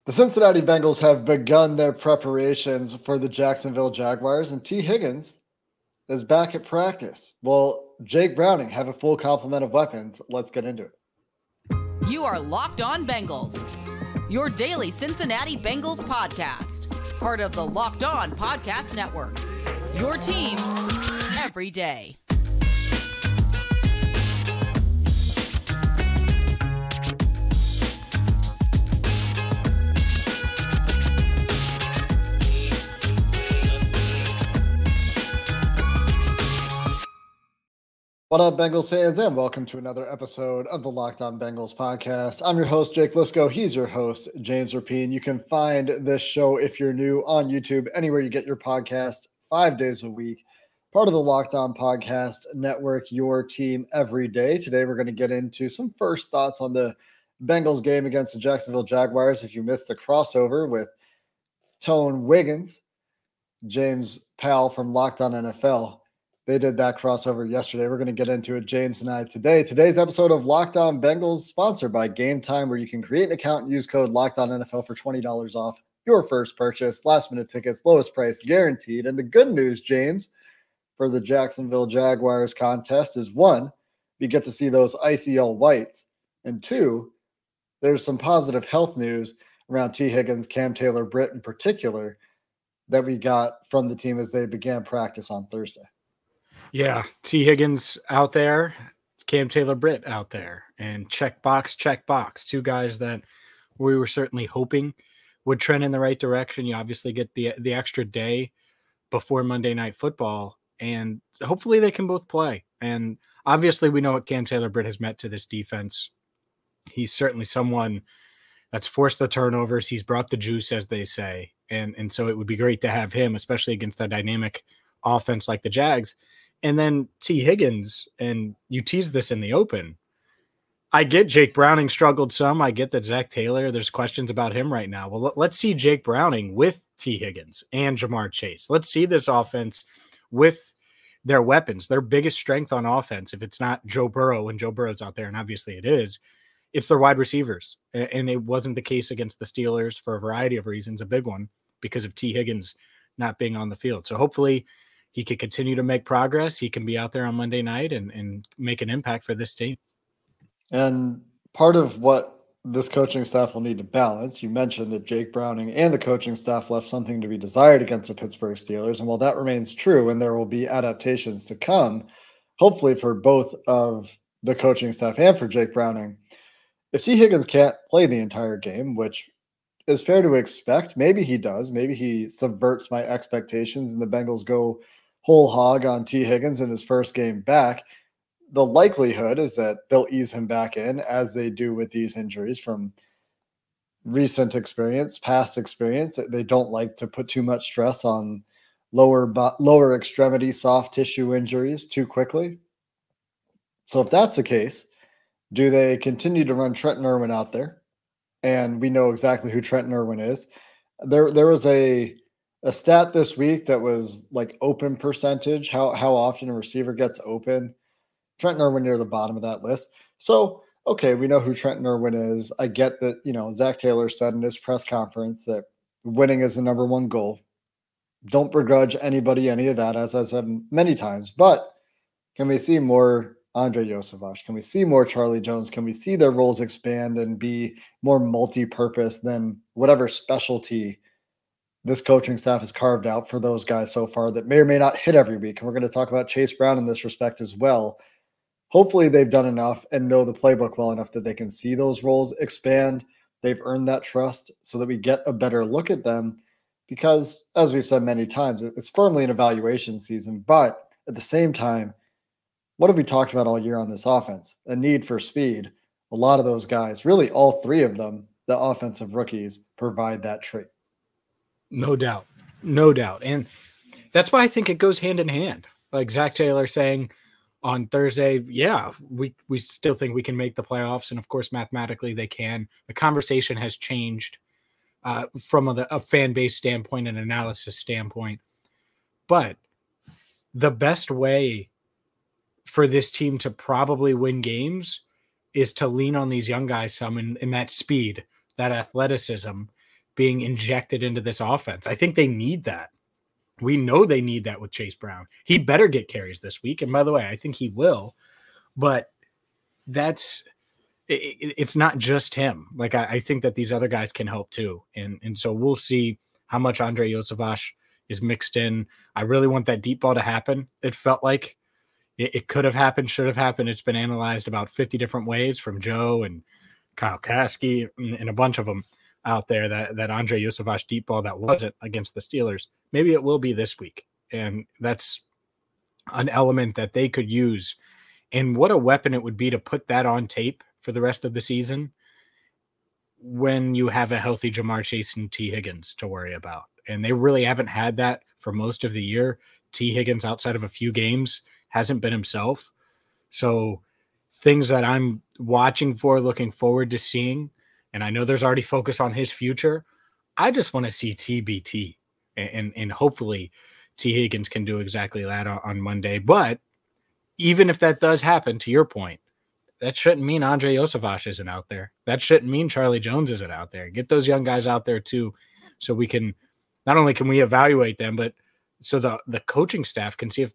The Cincinnati Bengals have begun their preparations for the Jacksonville Jaguars, and T. Higgins is back at practice. Will Jake Browning have a full complement of weapons? Let's get into it. You are Locked On Bengals, your daily Cincinnati Bengals podcast, part of the Locked On Podcast Network, your team every day. What up, Bengals fans, and welcome to another episode of the Locked On Bengals podcast. I'm your host, Jake Lisco. He's your host, James Rapien. You can find this show, if you're new, on YouTube, anywhere you get your podcast, 5 days a week. Part of the Locked On Podcast Network, your team every day. Today, we're going to get into some first thoughts on the Bengals game against the Jacksonville Jaguars. If you missed the crossover with Tone Higgins, James Powell from Locked On NFL, they did that crossover yesterday. We're going to get into it, James and I, today. Today's episode of Locked On Bengals, sponsored by Gametime, where you can create an account and use code LOCKEDONNFL for $20 off your first purchase. Last-minute tickets, lowest price guaranteed. And the good news, James, for the Jacksonville Jaguars contest is, one, you get to see those icy all whites. And two, there's some positive health news around T. Higgins, Taylor-Britt in particular, that we got from the team as they began practice on Thursday. Yeah, T. Higgins out there, Taylor-Britt out there, and check box. Two guys that we were certainly hoping would trend in the right direction. You obviously get the extra day before Monday Night Football, and hopefully they can both play. And obviously we know what Taylor-Britt has meant to this defense. He's certainly someone that's forced the turnovers. He's brought the juice, as they say. And so it would be great to have him, especially against a dynamic offense like the Jags. And then T. Higgins, and you teased this in the open. I get Jake Browning struggled some. I get that Zach Taylor, there's questions about him right now. Well, let's see Jake Browning with T. Higgins and Jamar Chase. Let's see this offense with their weapons, their biggest strength on offense. If it's not Joe Burrow, when Joe Burrow's out there, and obviously it is, it's their wide receivers. And it wasn't the case against the Steelers for a variety of reasons, a big one because of T. Higgins not being on the field. So hopefully he could continue to make progress. He can be out there on Monday night and make an impact for this team. And part of what this coaching staff will need to balance, you mentioned that Jake Browning and the coaching staff left something to be desired against the Pittsburgh Steelers. And while that remains true, and there will be adaptations to come, hopefully for both of the coaching staff and for Jake Browning, if T. Higgins can't play the entire game, which is fair to expect, maybe he does, maybe he subverts my expectations and the Bengals go whole hog on T. Higgins in his first game back, the likelihood is that they'll ease him back in, as they do with these injuries from recent experience, past experience. They don't like to put too much stress on lower extremity soft tissue injuries too quickly. So if that's the case, do they continue to run Trenton Irwin out there? And we know exactly who Trenton Irwin is. There was a stat this week that was like open percentage, how often a receiver gets open. Trenton Irwin near the bottom of that list. So, okay, we know who Trenton Irwin is. I get that, Zach Taylor said in his press conference that winning is the number one goal. Don't begrudge anybody any of that, as I said many times. But can we see more Andre Yosevich? Can we see more Charlie Jones? Can we see their roles expand and be more multi-purpose than whatever specialty this coaching staff has carved out for those guys so far that may or may not hit every week? And we're going to talk about Chase Brown in this respect as well. Hopefully they've done enough and know the playbook well enough that they can see those roles expand. They've earned that trust so that we get a better look at them because, as we've said many times, it's firmly an evaluation season. But at the same time, what have we talked about all year on this offense? A need for speed. A lot of those guys, really all three of them, the offensive rookies, provide that trait. No doubt. No doubt. And that's why I think it goes hand in hand. Like Zach Taylor saying on Thursday, yeah, we still think we can make the playoffs. And of course, mathematically they can. The conversation has changed from a fan base standpoint and analysis standpoint. But the best way for this team to probably win games is to lean on these young guys some in that speed, that athleticism, being injected into this offense. I think they need that. We know they need that with Chase Brown. He better get carries this week. And by the way, I think he will, but it's not just him. Like I think that these other guys can help too. And so we'll see how much Andre Iosivas is mixed in. I really want that deep ball to happen. It felt like it could have happened, should have happened. It's been analyzed about 50 different ways from Joe and Kyle Kasky and a bunch of them out there that Andre Iosivas deep ball that wasn't against the Steelers. Maybe it will be this week. And that's an element that they could use. And what a weapon it would be to put that on tape for the rest of the season when you have a healthy Jamar Chase and T. Higgins to worry about. And they really haven't had that for most of the year. T. Higgins, outside of a few games, hasn't been himself. So things that I'm watching for, looking forward to seeing, and I know there's already focus on his future. I just want to see TBT, and hopefully T. Higgins can do exactly that on Monday. But even if that does happen, to your point, that shouldn't mean Andre Iosivas isn't out there. That shouldn't mean Charlie Jones isn't out there. Get those young guys out there too, so we can not only can we evaluate them, but so the coaching staff can see if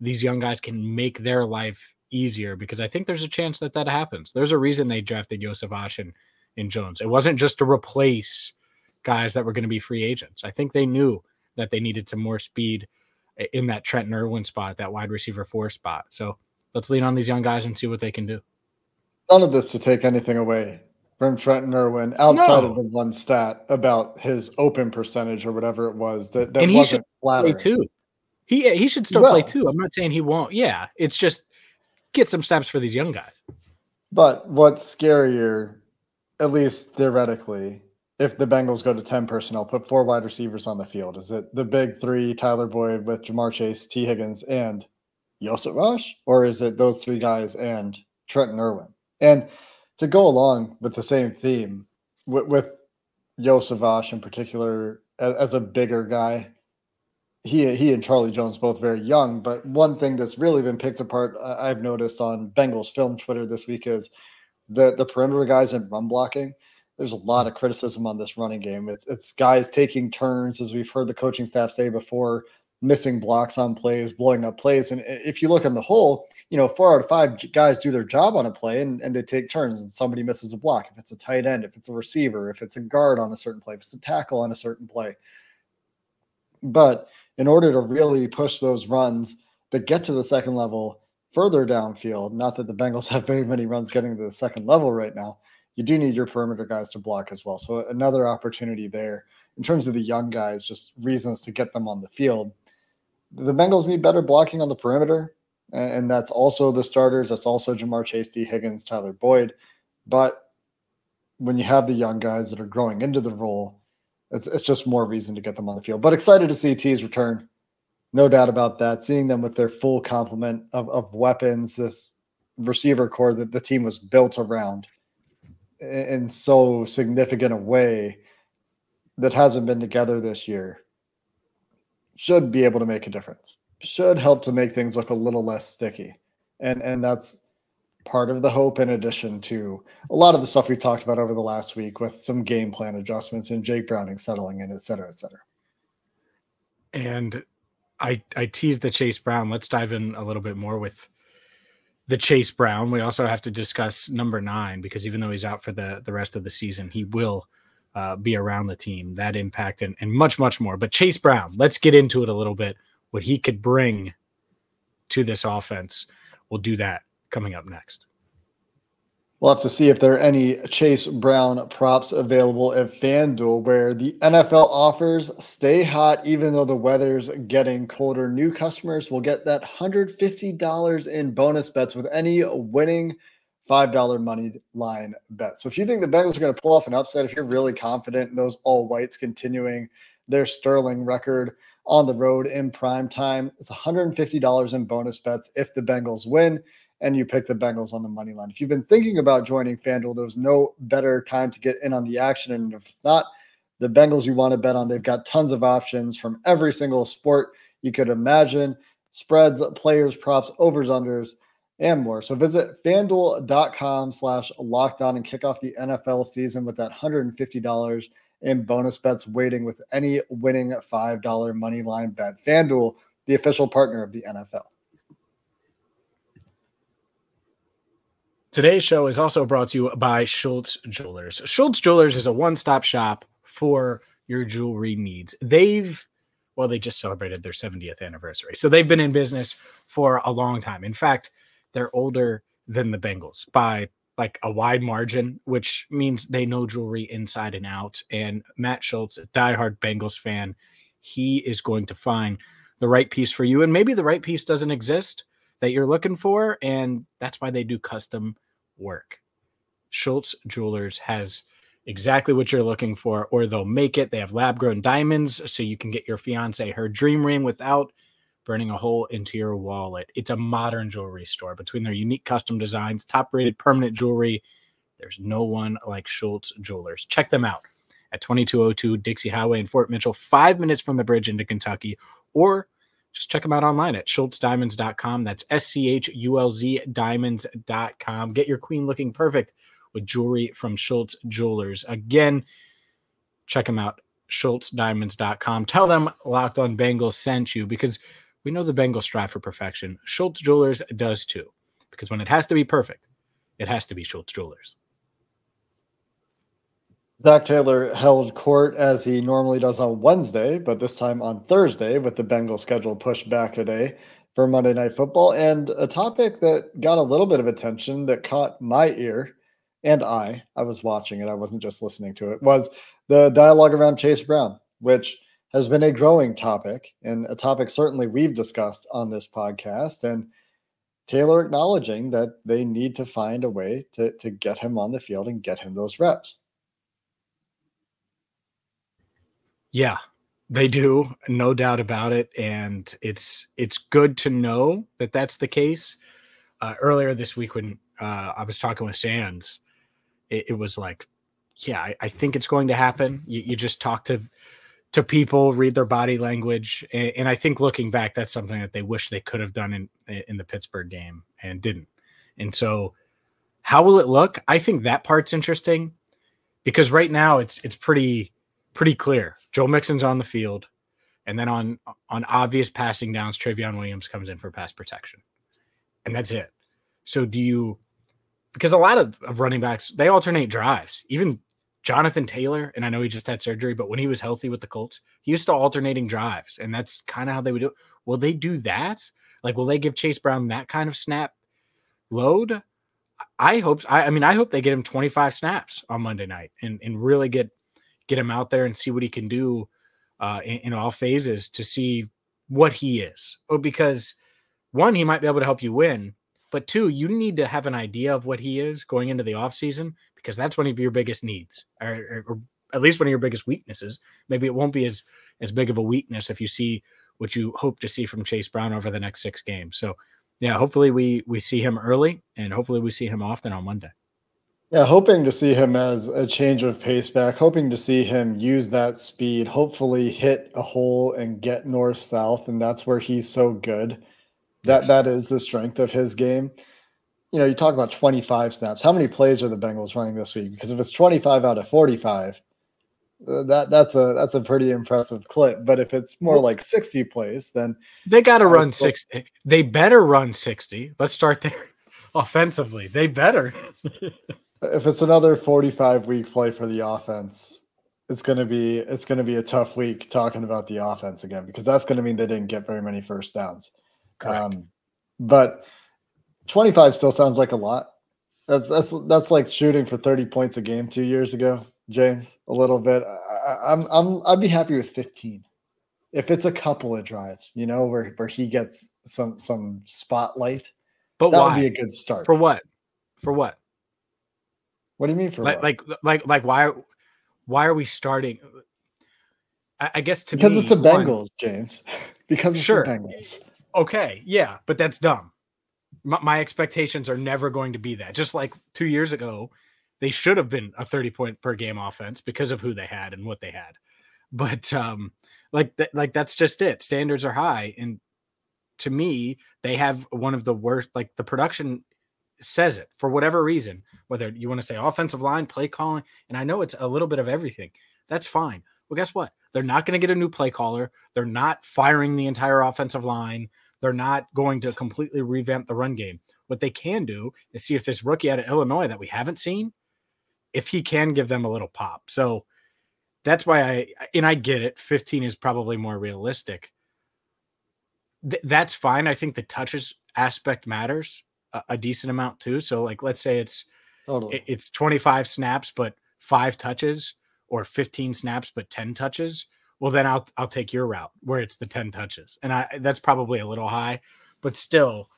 these young guys can make their life easier, because I think there's a chance that happens. There's a reason they drafted Iosivas and Jones. It wasn't just to replace guys that were going to be free agents. I think they knew that they needed some more speed in that Trenton Irwin spot, that wide receiver 4 spot. So let's lean on these young guys and see what they can do. None of this to take anything away from Trenton Irwin outside of the one stat about his open percentage or whatever it was that and wasn't flattering. Play too. He should still play too. I'm not saying he won't. Yeah, it's just get some snaps for these young guys. But what's scarier, at least theoretically, if the Bengals go to 10 personnel, put 4 wide receivers on the field, is it the big 3, Tyler Boyd with Jamar Chase, T. Higgins, and Iosivas? Or is it those 3 guys and Trenton Irwin? And to go along with the same theme, with Iosivas in particular, as a bigger guy, he and Charlie Jones both very young, but one thing that's really been picked apart, I've noticed on Bengals film Twitter this week, is the perimeter guys in run blocking. There's a lot of criticism on this running game. It's guys taking turns, as we've heard the coaching staff say before, missing blocks on plays, blowing up plays. And if you look on the whole, 4 out of 5 guys do their job on a play and they take turns and somebody misses a block. If it's a tight end, if it's a receiver, if it's a guard on a certain play, if it's a tackle on a certain play. But in order to really push those runs that get to the second level further downfield, not that the Bengals have very many runs getting to the second level right now, you do need your perimeter guys to block as well. So another opportunity there in terms of the young guys, just reasons to get them on the field. The Bengals need better blocking on the perimeter, and that's also the starters. That's also Jamar Chase, T. Higgins, Tyler Boyd. But when you have the young guys that are growing into the role, it's just more reason to get them on the field. But excited to see T's return. No doubt about that. Seeing them with their full complement of weapons, this receiver core that the team was built around in so significant a way that hasn't been together this year, should be able to make a difference. Should help to make things look a little less sticky. And that's part of the hope, in addition to a lot of the stuff we talked about over the last week with some game plan adjustments and Jake Browning settling in, et cetera, et cetera. And I teased the Chase Brown. Let's dive in a little bit more with the Chase Brown. We also have to discuss number 9, because even though he's out for the rest of the season, he will be around the team. That impact and much, much more. But Chase Brown, let's get into it a little bit, what he could bring to this offense. We'll do that coming up next. We'll have to see if there are any Chase Brown props available at FanDuel, where the NFL offers stay hot even though the weather's getting colder. New customers will get that $150 in bonus bets with any winning $5 money line bet. So if you think the Bengals are going to pull off an upset, if you're really confident in those all-whites continuing their sterling record on the road in prime time, it's $150 in bonus bets if the Bengals win and you pick the Bengals on the money line. If you've been thinking about joining FanDuel, there's no better time to get in on the action. And if it's not the Bengals you want to bet on, they've got tons of options from every single sport you could imagine: spreads, players, props, overs, unders, and more. So visit FanDuel.com/lockedon and kick off the NFL season with that $150 in bonus bets waiting with any winning $5 money line bet. FanDuel, the official partner of the NFL. Today's show is also brought to you by Schultz Jewelers. Schultz Jewelers is a one-stop shop for your jewelry needs. They just celebrated their 70th anniversary. So they've been in business for a long time. In fact, they're older than the Bengals by like a wide margin, which means they know jewelry inside and out. And Matt Schultz, a diehard Bengals fan, he is going to find the right piece for you. And maybe the right piece doesn't exist that you're looking for, and that's why they do custom work. Schultz Jewelers has exactly what you're looking for, or they'll make it. They have lab-grown diamonds, so you can get your fiance her dream ring without burning a hole into your wallet. It's a modern jewelry store. Between their unique custom designs, top-rated permanent jewelry, there's no one like Schultz Jewelers. Check them out at 2202 Dixie Highway in Fort Mitchell, 5 minutes from the bridge into Kentucky, or just check them out online at schultzdiamonds.com. That's SCHULZ diamonds.com. Get your queen looking perfect with jewelry from Schultz Jewelers. Again, check them out, schultzdiamonds.com. Tell them Locked On Bengals sent you, because we know the Bengals strive for perfection. Schultz Jewelers does too, because when it has to be perfect, it has to be Schultz Jewelers. Zach Taylor held court as he normally does on Wednesday, but this time on Thursday, with the Bengals schedule pushed back a day for Monday Night Football. And a topic that got a little bit of attention that caught my ear, and I was watching it, I wasn't just listening to it, was the dialogue around Chase Brown, which has been a growing topic, and a topic certainly we've discussed on this podcast. And Taylor acknowledging that they need to find a way to get him on the field and get him those reps. Yeah, they do. No doubt about it. And it's good to know that that's the case. Earlier this week when I was talking with Sands, it was like, yeah, I think it's going to happen. You just talk to people, read their body language. And I think looking back, that's something that they wish they could have done in the Pittsburgh game and didn't. And so how will it look? I think that part's interesting, because right now it's pretty clear. Joe Mixon's on the field, and then on obvious passing downs, Travion Williams comes in for pass protection, and that's it. So because a lot of running backs, they alternate drives. Even Jonathan Taylor, and I know he just had surgery, but when he was healthy with the Colts, he used to alternating drives, and that's kind of how they would do it. Will they do that? Like, will they give Chase Brown that kind of snap load? I hope. I hope they get him 25 snaps on Monday night and really get him out there and see what he can do in all phases to see what he is. Because one, he might be able to help you win, but two, you need to have an idea of what he is going into the offseason, because that's one of your biggest needs, or at least one of your biggest weaknesses. Maybe it won't be as big of a weakness if you see what you hope to see from Chase Brown over the next 6 games. So yeah, hopefully we see him early, and hopefully we see him often on Monday. Yeah, hoping to see him as a change of pace back, hoping to see him use that speed, hopefully hit a hole and get north-south, and that's where he's so good. That is the strength of his game. You know, you talk about 25 snaps. How many plays are the Bengals running this week? Because if it's 25 out of 45, that's a pretty impressive clip. But if it's more like 60 plays, then they got to run 60. They better run 60. Let's start there. Offensively, they better. If it's another 45-week play for the offense, it's gonna be a tough week talking about the offense again, because that's gonna mean they didn't get very many first downs. But 25 still sounds like a lot. That's like shooting for 30 points a game 2 years ago, James. A little bit. I'd be happy with 15 if it's a couple of drives, you know, where he gets some spotlight. But that why? would be a good start. For what? For what? What do you mean for what? Like why are we starting? I guess because it's the Bengals, James. Because it's the Bengals. Okay, yeah, but that's dumb. My expectations are never going to be that. Just like 2 years ago, they should have been a 30-point per game offense because of who they had and what they had. But that's just it. Standards are high, and to me, they have one of the worst. Like, the production says it for whatever reason, whether you want to say offensive line, play calling, and I know it's a little bit of everything. That's fine. Well, guess what? They're not going to get a new play caller. They're not firing the entire offensive line. They're not going to completely revamp the run game. What they can do is see if this rookie out of Illinois that we haven't seen, if he can give them a little pop. So that's why I get it. 15 is probably more realistic. That's fine. I think the touches aspect matters a decent amount too. So like, let's say it's 25 snaps, but 5 touches, or 15 snaps, but 10 touches. Well, then I'll take your route where it's the 10 touches. And that's probably a little high, but still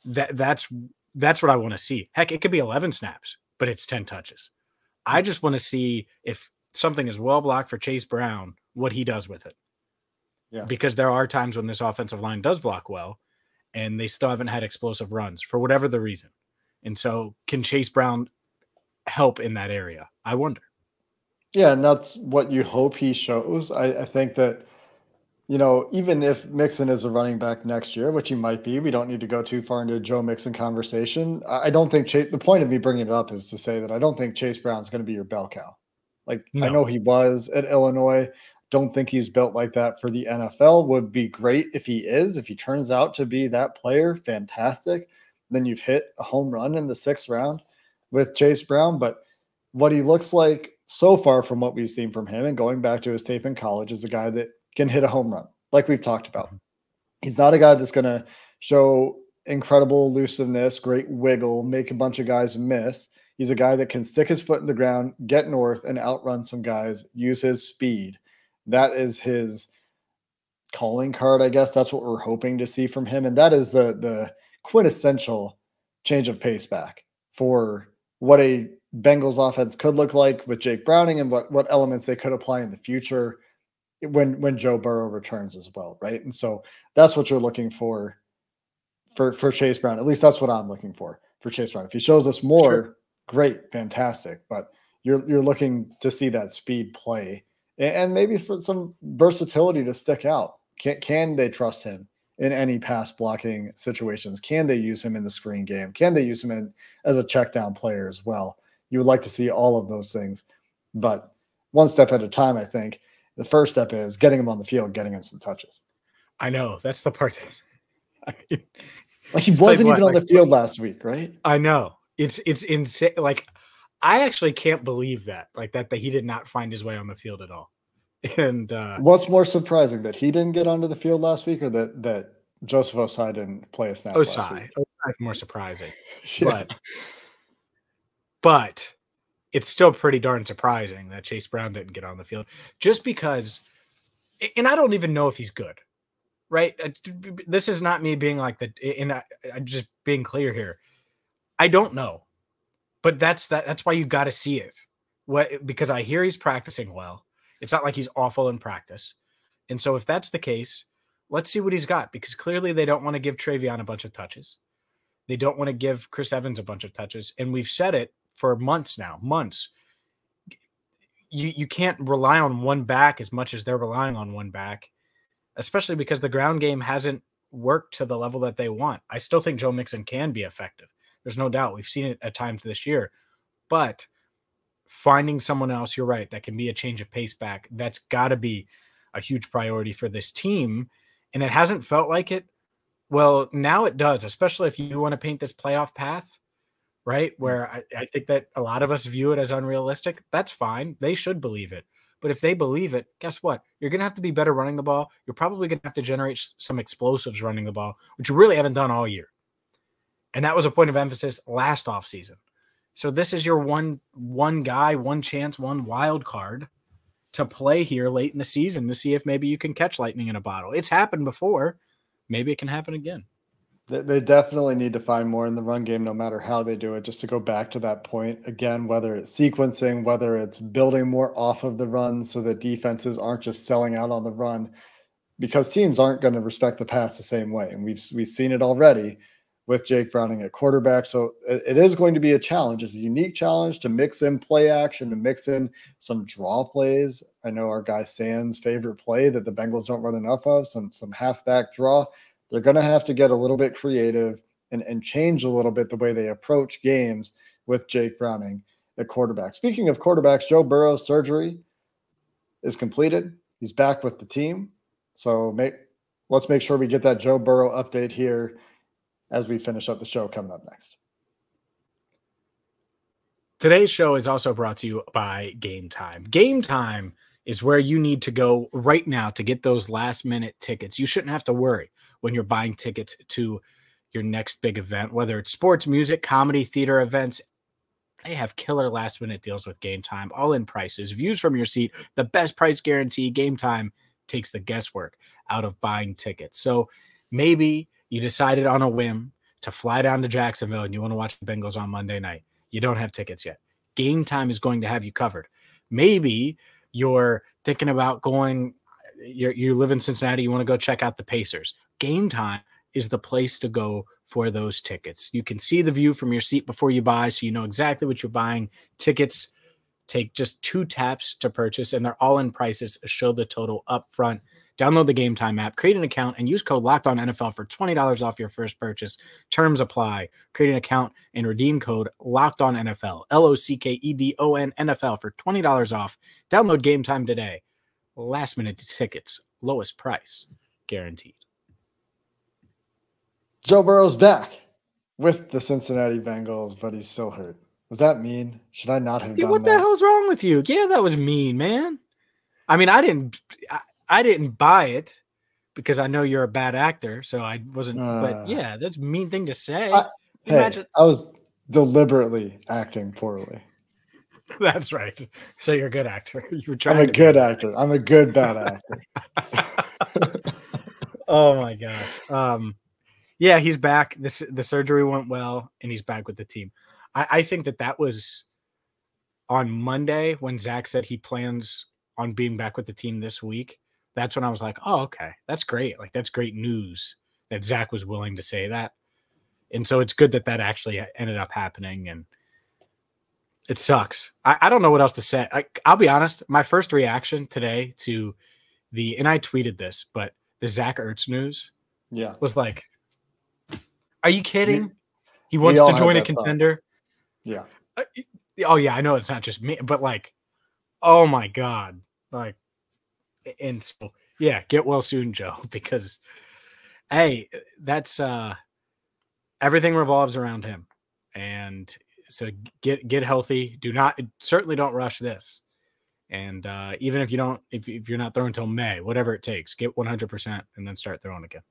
that's what I want to see. Heck, it could be 11 snaps, but it's 10 touches. I just want to see if something is well blocked for Chase Brown, what he does with it. Yeah. Because there are times when this offensive line does block well and they still haven't had explosive runs for whatever the reason. And so can Chase Brown help in that area? I wonder. Yeah, and that's what you hope he shows. I think that, even if Mixon is a running back next year, which he might be, we don't need to go too far into a Joe Mixon conversation. I don't think the point of me bringing it up is to say that I don't think Chase Brown's going to be your bell cow. No. I know he was at Illinois. Don't think he's built like that for the NFL. Would be great if he is. If he turns out to be that player, fantastic. Then you've hit a home run in the 6th round with Chase Brown. But what he looks like so far from what we've seen from him and going back to his tape in college is a guy that can hit a home run, like we've talked about. He's not a guy that's going to show incredible elusiveness, great wiggle, make a bunch of guys miss. He's a guy that can stick his foot in the ground, get north, and outrun some guys, use his speed. That is his calling card, I guess. That's what we're hoping to see from him. And that is the quintessential change of pace back for what a Bengals offense could look like with Jake Browning and what elements they could apply in the future when Joe Burrow returns as well, right? And so that's what you're looking for Chase Brown. At least that's what I'm looking for Chase Brown. If he shows us more, sure, great, fantastic. But you're looking to see that speed play and maybe for some versatility to stick out. Can they trust him in any pass blocking situations? Can they use him in the screen game? Can they use him as a check down player as well? You would like to see all of those things, but one step at a time. I think the first step is getting him on the field, getting him some touches. I know that's the part that he wasn't even on the field last week, right? I know it's insane. Like I actually can't believe that he did not find his way on the field at all. And what's more surprising, that he didn't get onto the field last week, or that Joseph Osai didn't play a snap last week? Osai more surprising, yeah. But it's still pretty darn surprising that Chase Brown didn't get on the field, just because, and I don't even know if he's good, right? This is not me being like I'm just being clear here. I don't know, but that's why you got to see it. Because I hear he's practicing well. It's not like he's awful in practice. And so if that's the case, let's see what he's got, because clearly they don't want to give Travion a bunch of touches. They don't want to give Chris Evans a bunch of touches. And we've said it for months now, You can't rely on one back as much as they're relying on one back, especially because the ground game hasn't worked to the level that they want. I still think Joe Mixon can be effective. There's no doubt. We've seen it at times this year. But finding someone else, you're right, that can be a change of pace back, that's got to be a huge priority for this team. And it hasn't felt like it. Well, now it does, especially if you want to paint this playoff path, right? Where I think that a lot of us view it as unrealistic. That's fine. They should believe it. But if they believe it, guess what? You're going to have to be better running the ball. You're probably going to have to generate some explosives running the ball, which you really haven't done all year. And that was a point of emphasis last offseason. So this is your one guy, one chance, one wild card to play here late in the season to see if maybe you can catch lightning in a bottle. It's happened before. Maybe it can happen again. They definitely need to find more in the run game, no matter how they do it. Just to go back to that point again, whether it's sequencing, whether it's building more off of the run so that defenses aren't just selling out on the run, because teams aren't going to respect the pass the same way. And we've seen it already with Jake Browning at quarterback. So it is going to be a challenge. It's a unique challenge to mix in play action, to mix in some draw plays. I know our guy Sam's favorite play that the Bengals don't run enough of, some halfback draw. They're going to have to get a little bit creative and change a little bit the way they approach games with Jake Browning at quarterback. Speaking of quarterbacks, Joe Burrow's surgery is completed. He's back with the team. So let's make sure we get that Joe Burrow update here as we finish up the show coming up next. Today's show is also brought to you by Gametime. Gametime is where you need to go right now to get those last-minute tickets. You shouldn't have to worry when you're buying tickets to your next big event, whether it's sports, music, comedy, theater events. They have killer last-minute deals with Gametime, all-in prices, views from your seat, the best price guarantee. Gametime takes the guesswork out of buying tickets. So maybe you decided on a whim to fly down to Jacksonville and you want to watch the Bengals on Monday night. You don't have tickets yet. Gametime is going to have you covered. Maybe you're thinking about going, you live in Cincinnati, you want to go check out the Pacers. Gametime is the place to go for those tickets. You can see the view from your seat before you buy, so you know exactly what you're buying. Tickets take just 2 taps to purchase, and they're all in prices. Show the total up front. Download the Gametime app, create an account, and use code LOCKEDONNFL for $20 off your first purchase. Terms apply. Create an account and redeem code LOCKEDONNFL, LOCKEDON NFL for $20 off. Download Gametime today. Last-minute tickets, lowest price, guaranteed. Joe Burrow's back with the Cincinnati Bengals, but he's still hurt. Was that mean? Should I not have done that? What the hell's wrong with you? Yeah, that was mean, man. I mean, I didn't buy it because I know you're a bad actor, so I wasn't. But yeah, that's a mean thing to say. I was deliberately acting poorly. That's right. So you're a good actor. You were I'm a good actor. I'm a good bad actor. Oh my gosh. Yeah, he's back. The surgery went well, and he's back with the team. I think that was on Monday when Zach said he plans on being back with the team this week. That's when I was like, oh, okay, that's great. Like, that's great news that Zach was willing to say that. And so it's good that actually ended up happening. And it sucks. I don't know what else to say. I'll be honest. My first reaction today to and I tweeted this, but the Zach Ertz news was like, are you kidding? He wants to join a contender. Yeah. Oh yeah, I know it's not just me, but like, oh my God. Like, and so yeah, get well soon, Joe, because hey, that's everything revolves around him. And so get healthy. Certainly don't rush this. And even if you're not throwing until May, whatever it takes, get 100% and then start throwing again.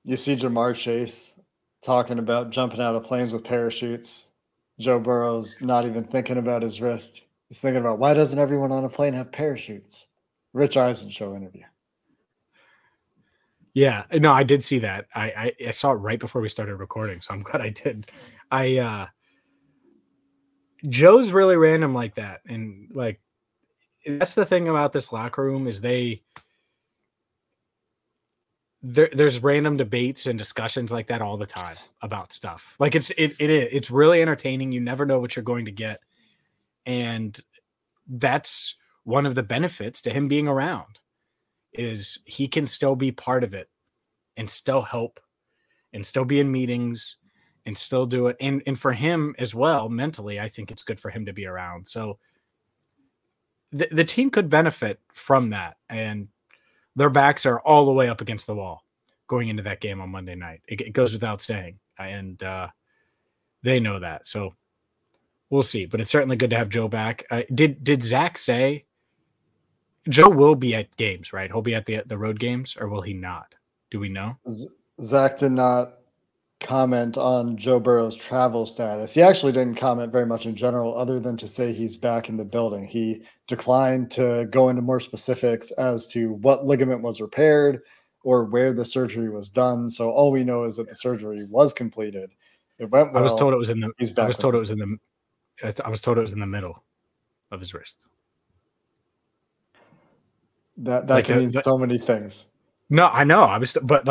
You see Jamar Chase talking about jumping out of planes with parachutes. Joe Burrow's not even thinking about his wrist. He's thinking about, why doesn't everyone on a plane have parachutes? Rich Eisen show interview. Yeah, no, I did see that. I saw it right before we started recording, so I'm glad I did. Joe's really random like that. And like, that's the thing about this locker room is there's random debates and discussions like that all the time about stuff. Like it's really entertaining. You never know what you're going to get. And that's one of the benefits to him being around is he can still be part of it and still help and still be in meetings and still do it. And for him as well, mentally, I think it's good for him to be around. So the team could benefit from that. And their backs are all the way up against the wall going into that game on Monday night. It goes without saying. And they know that. So we'll see. But it's certainly good to have Joe back. Did Zach say Joe will be at games, right? He'll be at the road games, or will he not? Do we know? Zach did not comment on Joe Burrow's travel status. He actually didn't comment very much in general, other than to say he's back in the building. He declined to go into more specifics as to what ligament was repaired or where the surgery was done. So all we know is that the surgery was completed. It went well. I was told it was in the middle of his wrist. That can mean so many things. No, I know. But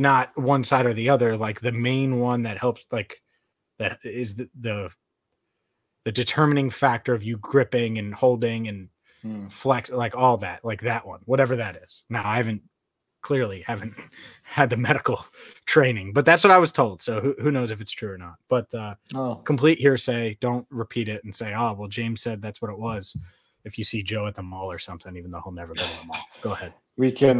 not one side or the other. Like the main one that helps, like that is the determining factor of you gripping and holding and flex, like all that, like that one, whatever that is. Now I haven't had the medical training, but that's what I was told. So who knows if it's true or not? But complete hearsay. Don't repeat it and say, "Oh, well, James said that's what it was." if you see Joe at the mall or something, even though he'll never go to the mall. Go ahead. We can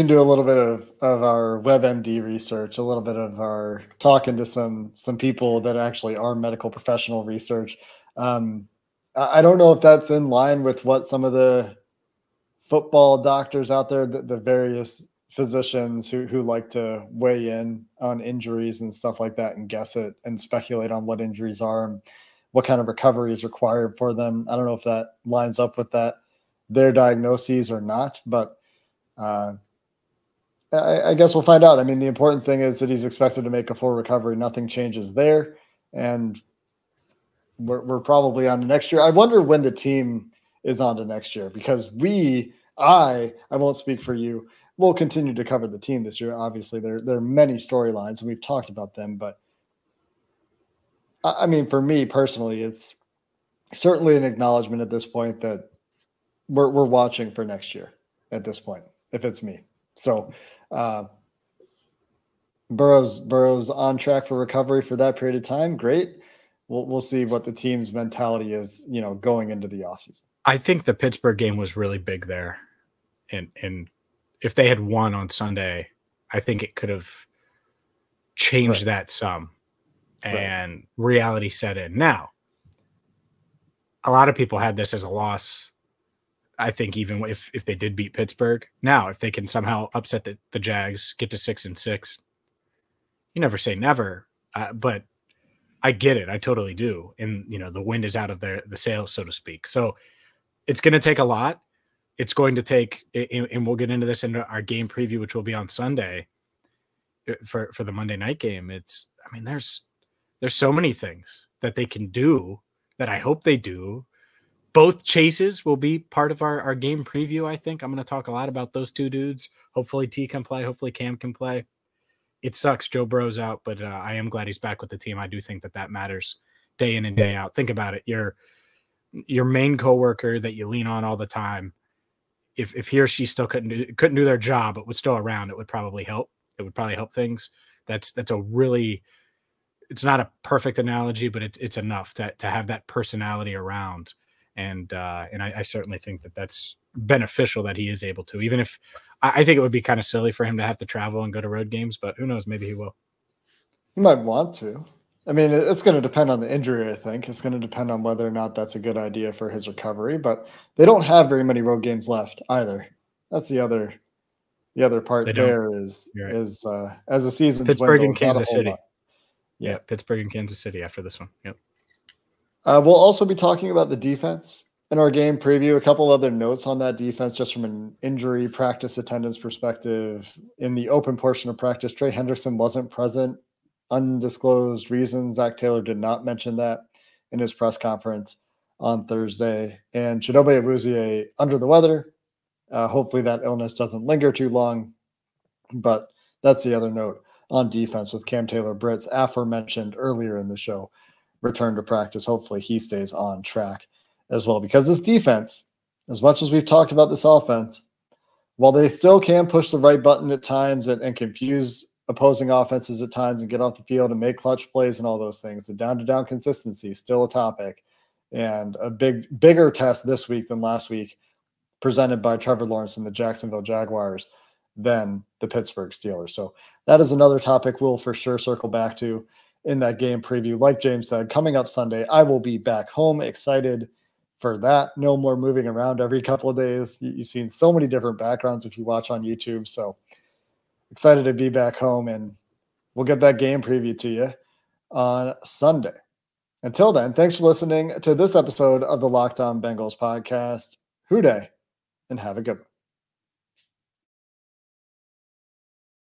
do a little bit of our WebMD research, a little bit of our talking to some people that actually are medical professional research. I don't know if that's in line with what some of the football doctors out there, the various physicians who like to weigh in on injuries and stuff like that and guess it and speculate on what injuries are and what kind of recovery is required for them. I don't know if that lines up with their diagnoses or not, but I guess we'll find out. I mean, the important thing is that he's expected to make a full recovery. Nothing changes there. And we're probably on to next year. I wonder when the team is on to next year, because I won't speak for you. We'll continue to cover the team this year. Obviously, there are many storylines, and we've talked about them. But, I mean, for me personally, it's certainly an acknowledgement at this point that we're watching for next year at this point, if it's me. So Burrow's on track for recovery for that period of time. Great. We'll see what the team's mentality is, going into the offseason. I think the Pittsburgh game was really big there. And if they had won on Sunday, I think it could have changed that some, and reality set in. Now, a lot of people had this as a loss. I think even if they did beat Pittsburgh, now if they can somehow upset the Jags, get to 6-6, you never say never, but I get it. I totally do. And, the wind is out of the sails, so to speak. So it's going to take a lot. It's going to take, and we'll get into this in our game preview, which will be on Sunday for the Monday night game. There's so many things that they can do that I hope they do. Both chases will be part of our game preview. I think I'm going to talk a lot about those two dudes. Hopefully T can play. Hopefully Cam can play. It sucks Joe Burrow's out, but I am glad he's back with the team. I do think that matters day in and day out. Think about it. Your main coworker that you lean on all the time, if he or she still couldn't do their job, but was still around, it would probably help. It would probably help things. That's a really, it's not a perfect analogy, but it's enough to have that personality around. And I certainly think that's beneficial that he is able to, even if I think it would be kind of silly for him to have to travel and go to road games, but who knows, maybe he will. He might want to. I mean, it's going to depend on the injury, I think. It's going to depend on whether or not that's a good idea for his recovery, but they don't have very many road games left either. That's the other part there is as the season Pittsburgh and Kansas City. Yeah, Pittsburgh and Kansas City after this one. Yep. We'll also be talking about the defense in our game preview. A couple other notes on that defense, just from an injury practice attendance perspective. In the open portion of practice, Trey Hendrickson wasn't present. Undisclosed reasons. Zach Taylor did not mention that in his press conference on Thursday. And Chidobe Awuzie under the weather. Hopefully that illness doesn't linger too long. But that's the other note on defense with Cam Taylor-Britt's aforementioned earlier in the show return to practice. Hopefully he stays on track as well, because this defense, as much as we've talked about this offense, while they still can push the right button at times and confuse opposing offenses at times and get off the field and make clutch plays and all those things, the down-to-down consistency is still a topic, and a bigger test this week than last week presented by Trevor Lawrence and the Jacksonville Jaguars than the Pittsburgh Steelers. So that is another topic we'll for sure circle back to in that game preview. Like James said, coming up Sunday, I will be back home. Excited for that. No more moving around every couple of days. You've seen so many different backgrounds if you watch on YouTube. So excited to be back home, and we'll get that game preview to you on Sunday. Until then, thanks for listening to this episode of the Locked On Bengals podcast. Hoo day, and have a good one.